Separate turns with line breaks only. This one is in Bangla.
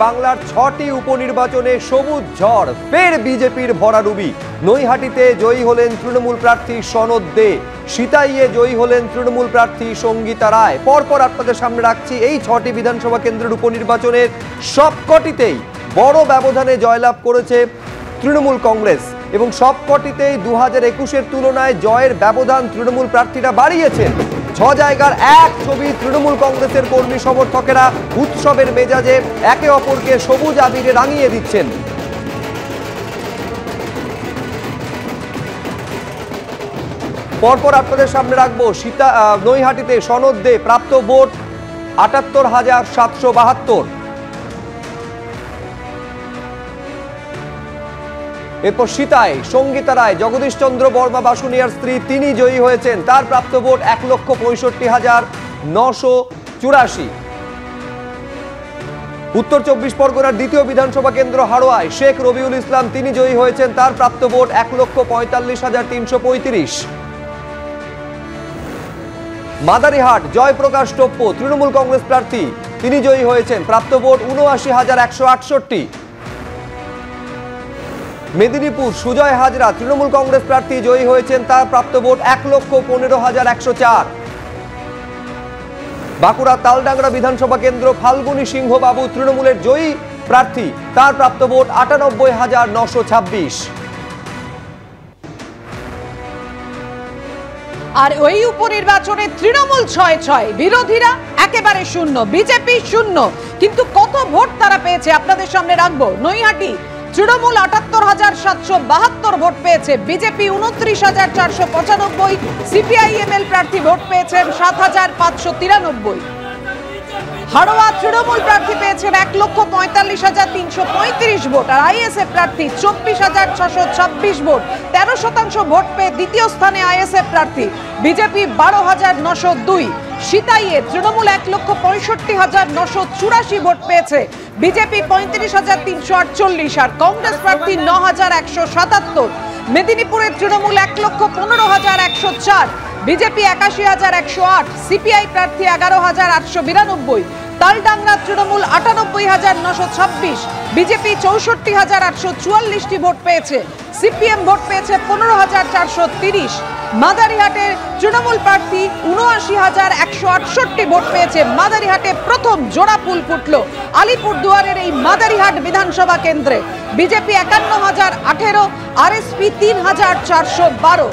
বাংলার 6টি উপনির্বাচনে সবুজ ঝড়, ফের বিজেপির ভরাডুবি। নৈহাটিতে জয়ী হলেন তৃণমূল প্রার্থী সনদ দে, সিতাইয়ে জয়ী হলেন তৃণমূল প্রার্থী সঙ্গীতা রায়। পরপর আপনাদের সামনে রাখছি এই 6টি বিধানসভা কেন্দ্রের উপনির্বাচনের সবকটিতেই বড় ব্যবধানে জয়লাভ করেছে তৃণমূল কংগ্রেস এবং সবকটিতেই 2021-এর তুলনায় জয়ের ব্যবধান তৃণমূল প্রার্থীরা বাড়িয়েছেন। 6 জায়গার এক ছবি, তৃণমূল কংগ্রেসের কর্মী সমর্থকেরা উৎসবের মেজাজে একে অপরকে সবুজ আবিরে রাঙিয়ে দিচ্ছেন। পরপর আপনাদের সামনে রাখবো নৈহাটিতে সনদ দে, প্রাপ্ত ভোট ৭৮,৭৭২। এরপর সিতাই সঙ্গীতা রায়, জগদীশ চন্দ্র বর্মা বাসুনিয়ার স্ত্রী, তিনি জয়ী হয়েছেন, তার প্রাপ্ত ভোট ১,৬৫,৯৮৪। উত্তর 24 পরগনার দ্বিতীয় বিধানসভা কেন্দ্র হাড়োয়ায় শেখ রবিউল ইসলাম, তিনি জয়ী হয়েছেন, তার প্রাপ্ত ভোট ১,৪৫,৩৩৫। মাদারিহাট জয়প্রকাশ টোপ্পো, তৃণমূল কংগ্রেস প্রার্থী, তিনি জয়ী হয়েছেন, প্রাপ্ত ভোট ৭৯,১৬৮। মেদিনীপুর সুজয় হাজরা, তৃণমূল কংগ্রেস প্রার্থী, জয়ী হয়েছেন, তার প্রাপ্ত ভোট ১,১৫,১০৪। বাঁকুড়া তালডাংরা বিধানসভা কেন্দ্র ফাল্গুনী সিংহ বাবু, তৃণমূলের জয়ী প্রার্থী, তার প্রাপ্ত ভোট ৯৮,৯২৬।
আর ওই উপনির্বাচনে তৃণমূল ৬-৬, বিরোধীরা একেবারে শূন্য, বিজেপি শূন্য। কিন্তু কত ভোট তারা পেয়েছে আপনাদের সামনে রাখবো। নৈহাটি তৃণমূল ৭৮,৭৭২ ভোট পেয়েছে, বিজেপি ২৯,৪৯৫, সিপিআইএমএল প্রার্থী ভোট পেয়েছেন ৭,৫৯৩। হাড়োয়া তৃণমূল প্রার্থী পেয়েছেন ১,৪৫,৩৩৫ ভোট, আর আইএসএফ প্রার্থী ২৪,৬২৬ ভোট। ১৩% ভোট পেয়ে দ্বিতীয় স্থানে আইএসএফ প্রার্থী, বিজেপি ১২,৯০২। সিতাইয়ে তৃণমূল ১,৬৫,৯৮৪ ভোট পেয়েছে, বিজেপি ৩৫,৩৪৮ আর কংগ্রেস প্রার্থী ৯,১৭৭। মেদিনীপুরে তৃণমূল ১,১৫,১০৪, বিজেপি ৮১,১০৮, সিপিআই প্রার্থী ১১,৮৯২। তালডাংরা তৃণমূল ৯৮,৯২৬, বিজেপি ৬৪,৮৪৪টি ভোট পেয়েছে, সিপিএম ভোট পেয়েছে ১৫,৪৩০। মাদারিহাটের তৃণমূল প্রার্থী ৭৯,১৬৮ ভোট পেয়েছে। মাদারিহাটে প্রথম জোড়া ফুল ফুটল আলিপুরদুয়ারের এই মাদারিহাট বিধানসভা কেন্দ্রে, বিজেপি ৫১,০১৮, আরএসপি ৩,৪১২।